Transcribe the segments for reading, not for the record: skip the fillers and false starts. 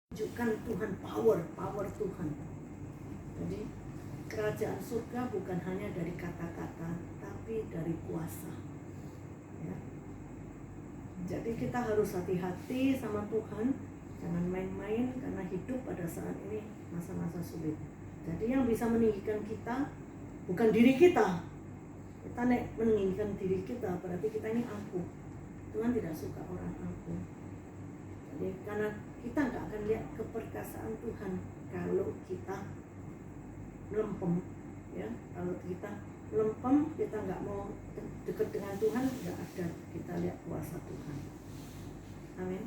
Tunjukkan Tuhan, power Tuhan. Jadi kerajaan surga bukan hanya dari kata-kata, tapi dari kuasa. Ya. Jadi kita harus hati-hati sama Tuhan, jangan main-main, karena hidup pada saat ini masa-masa sulit. Jadi yang bisa meninggikan kita bukan diri kita. Kita meninggikan diri kita, berarti kita ini angkuh. Tuhan tidak suka orang angkuh. Jadi karena kita nggak akan lihat keperkasaan Tuhan kalau kita melempem, ya. Kalau kita melempem, kita nggak mau dekat dengan Tuhan, nggak ada kita lihat kuasa Tuhan. Amin.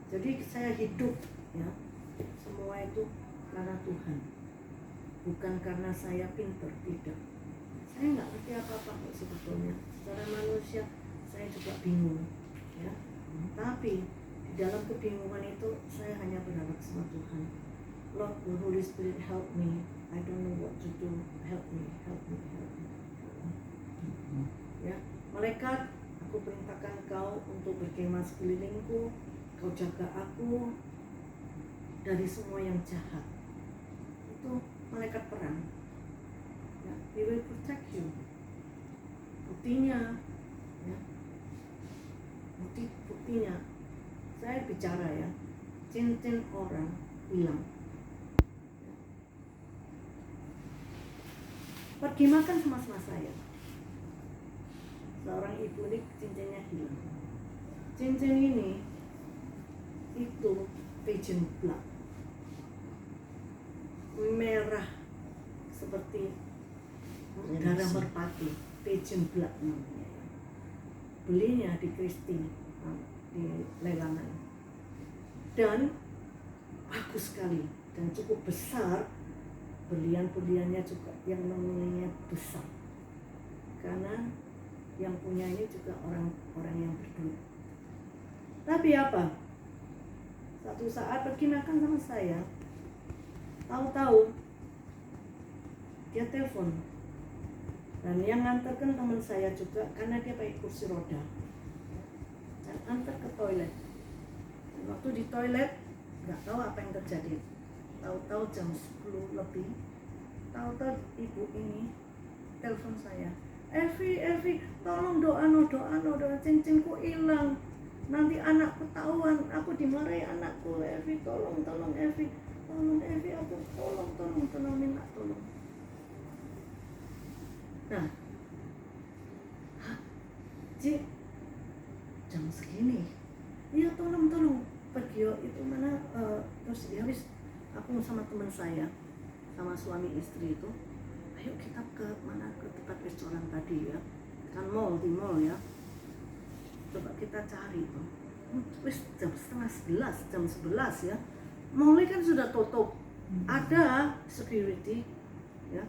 Jadi saya hidup, ya, semua itu karena Tuhan, bukan karena saya pintar, tidak. Saya nggak ngerti apa-apa kok sebetulnya. Secara manusia saya juga bingung, ya. Tapi di dalam kebingungan itu saya hanya berharap sama Tuhan. Lord, the Holy Spirit help me. I don't know what to do. Help me. Ya, malaikat, aku perintahkan kau untuk berkemah sekelilingku. Kau jaga aku dari semua yang jahat. Itu malaikat perang. Ya, he will protect you. Buktinya, ya, buktinya, saya bicara, ya, cincin orang hilang. Pergi makan sama saya, seorang ibu ini cincinnya hilang. Cincin ini itu pigeon blood, merah seperti darah merpati, pigeon blood namanya. Belinya di Christie, di lelangan, dan bagus sekali dan cukup besar. Berlian-berliannya juga yang nominalnya besar, karena yang punya ini juga orang-orang yang berduit. Tapi apa? Satu saat pergi makan sama saya, tahu-tahu dia telepon, dan yang nganterkan teman saya juga, karena dia pakai kursi roda, dan antar ke toilet. Dan waktu di toilet nggak tahu apa yang terjadi. Tahu-tahu jam 10 lebih, tahu-tahu ibu ini telepon saya, Evi, tolong doa, cincinku hilang, nanti anakku tahuan, aku dimarahi anakku, Evi, tolong Evi, aku tolong, minta tolong. Nah, Cik, jam segini, iya tolong, pergi itu mana, terus ya wis, aku sama teman saya, sama suami istri itu, ayo kita ke mana, ke tempat restoran tadi, ya, kan di mall, ya, coba kita cari tuh. Wis jam 10:30, jam 11, ya, mallnya kan sudah tutup, ada security, ya,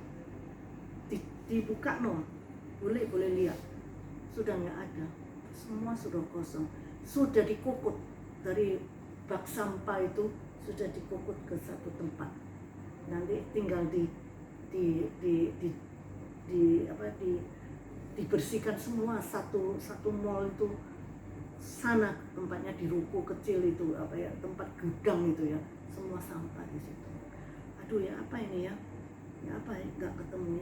dibuka boleh lihat, sudah nggak ada, semua sudah kosong, sudah dikukut dari bak sampah itu, sudah dikukut ke satu tempat. Nanti tinggal dibersihkan semua, satu mall itu sana tempatnya, di ruko kecil itu, tempat gudang itu, ya, semua sampah di situ. Aduh, ya apa ini, ya apa ya, nggak ketemu,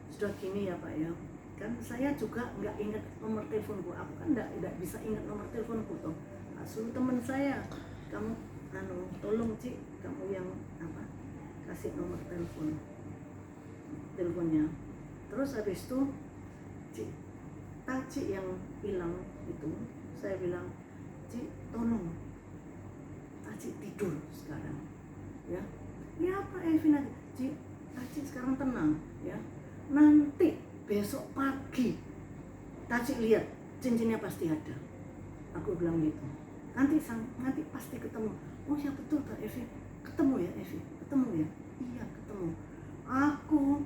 sudah gini, ya Pak, ya, kan saya juga nggak ingat nomor teleponku, aku kan nggak bisa ingat nomor teleponku tuh. Suruh teman saya, kamu tolong Cik, kamu yang kasih nomor teleponnya. Terus habis itu Cik yang bilang itu, saya bilang, Cik tolong, Cik tidur sekarang, ya apa Evina, Cik sekarang tenang, ya, nanti besok pagi Cik lihat cincinnya pasti ada, aku bilang gitu. Nanti pasti ketemu. Oh ya betul Pak Evi, ketemu ya Evi, ketemu ya, iya ketemu. Aku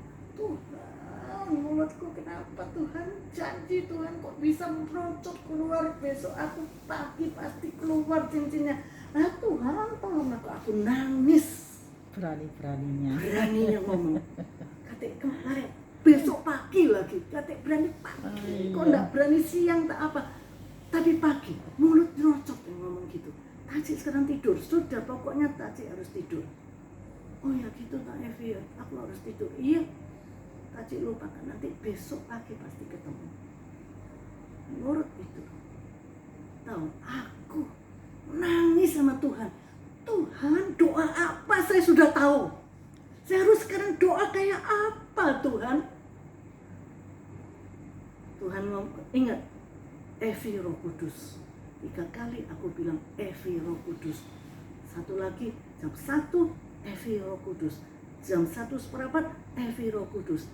mulutku kenapa Tuhan, janji Tuhan kok bisa merocot keluar, besok aku pagi pasti keluar cincinnya. Tuhan tolong aku nangis. Beraninya ngomong. Katik kemarin besok pagi lagi, katik berani pagi, kok enggak berani siang tak apa. Tapi pagi, mulut nyocok yang ngomong gitu. Taci sekarang tidur. Sudah, pokoknya Taci harus tidur. Oh ya gitu tak Evi, aku harus tidur. Iya, Taci lupakan, nanti besok pagi pasti ketemu. Nurut itu. Tahu, aku nangis sama Tuhan. Tuhan, doa apa saya sudah tahu. Saya harus sekarang doa kayak apa Tuhan? Tuhan ingat, Evi Roh Kudus. 3 kali aku bilang Evi Roh Kudus. Satu lagi jam 1 Evi Roh Kudus. Jam 1:15 Evi Roh Kudus.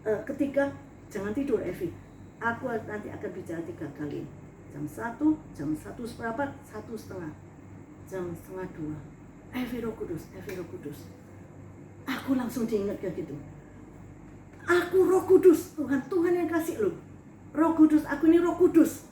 Ketiga, jangan tidur Evi. Aku nanti akan bicara 3 kali. Jam 1, jam 1:15, 1:30, jam 1:30. Evi Roh Kudus, Evi Roh Kudus. Aku langsung diingat kayak gitu. Aku Roh Kudus, Tuhan yang kasih loh. Roh Kudus, aku ini Roh Kudus.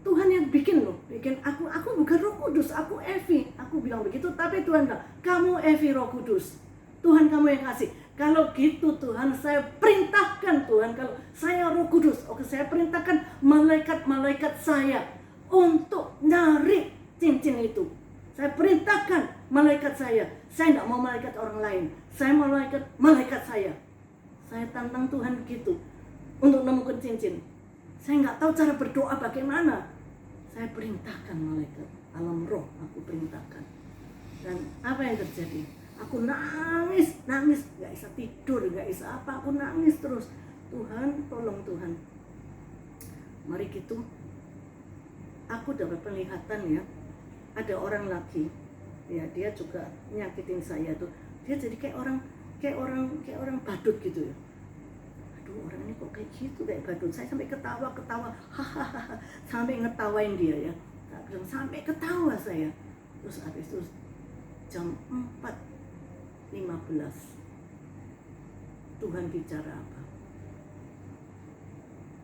Tuhan yang bikin loh, bikin aku bukan Roh Kudus, aku Evi. Aku bilang begitu, tapi Tuhan bilang, kamu Evi Roh Kudus. Tuhan kamu yang kasih. Kalau gitu Tuhan, saya perintahkan Tuhan, kalau saya Roh Kudus, oke, saya perintahkan malaikat-malaikat saya untuk nyari cincin itu. Saya perintahkan malaikat saya tidak mau malaikat orang lain, saya mau malaikat saya. Saya tantang Tuhan begitu, untuk menemukan cincin. Saya nggak tahu cara berdoa bagaimana. Saya perintahkan malaikat, alam roh aku perintahkan. Dan apa yang terjadi? Aku nangis, nggak bisa tidur, nggak bisa apa, aku nangis terus. Tuhan, tolong Tuhan. Mari gitu, aku dapat penglihatan ya, ada orang lagi, ya dia juga nyakitin saya tuh. Dia jadi kayak orang badut gitu ya. Aduh, orang ini kok kayak gitu, kayak badut. Saya sampai ketawa, hahaha, sampai ngetawain dia ya. Sampai ketawa saya. Terus habis itu jam 4:15 Tuhan bicara apa?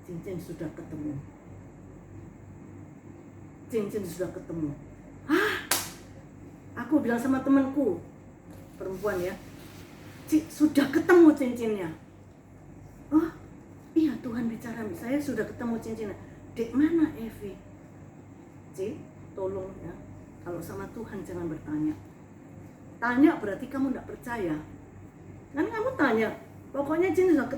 Cincin sudah ketemu. Cincin sudah ketemu. Aku bilang sama temanku, perempuan ya, sudah ketemu cincinnya. Oh iya, Tuhan bicara, saya sudah ketemu cincinnya. Dek, mana Evi? Tolong ya, kalau sama Tuhan jangan bertanya. Tanya berarti kamu tidak percaya. Kan kamu tanya, pokoknya cincin sudah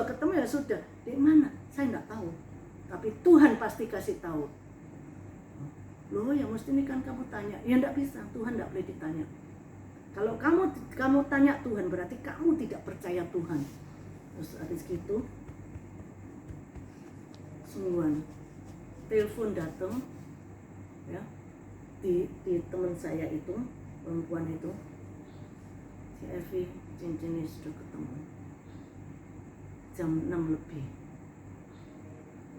ketemu ya sudah. Dek mana? Saya tidak tahu. Tapi Tuhan pasti kasih tahu. Loh ya mesti ini kan kamu tanya. Ya tidak bisa, Tuhan tidak boleh ditanya. Kalau kamu tanya Tuhan, berarti kamu tidak percaya Tuhan. Terus habis gitu, sungguhan, telepon datang ya, di teman saya itu, perempuan itu, si Evi, cincinnya sudah ketemu. Jam 6 lebih.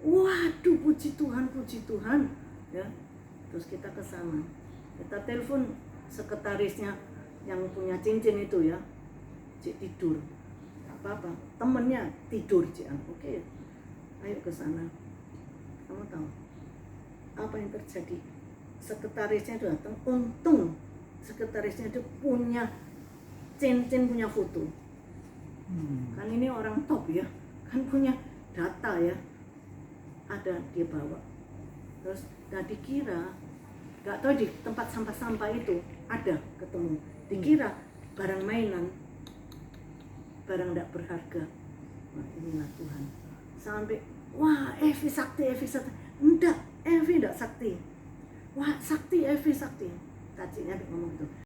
Waduh, puji Tuhan ya. Terus kita ke sana, kita telepon sekretarisnya yang punya cincin itu ya, Cik tidur, gak apa-apa, temennya tidur Cik, oke, ayo ke sana. Kamu tahu apa yang terjadi? Sekretarisnya itu datang, untung sekretarisnya itu punya cincin, punya foto. Kan ini orang top ya, kan punya data ya, ada dia bawa. Terus dikira, gak tahu di tempat sampah-sampah itu ada ketemu. Dikira barang mainan, barang tidak berharga. Wah, inilah Tuhan. Sampai, wah Evi sakti. Enggak, Evi tidak sakti. Wah sakti, Evi sakti. Tacinya ngomong gitu.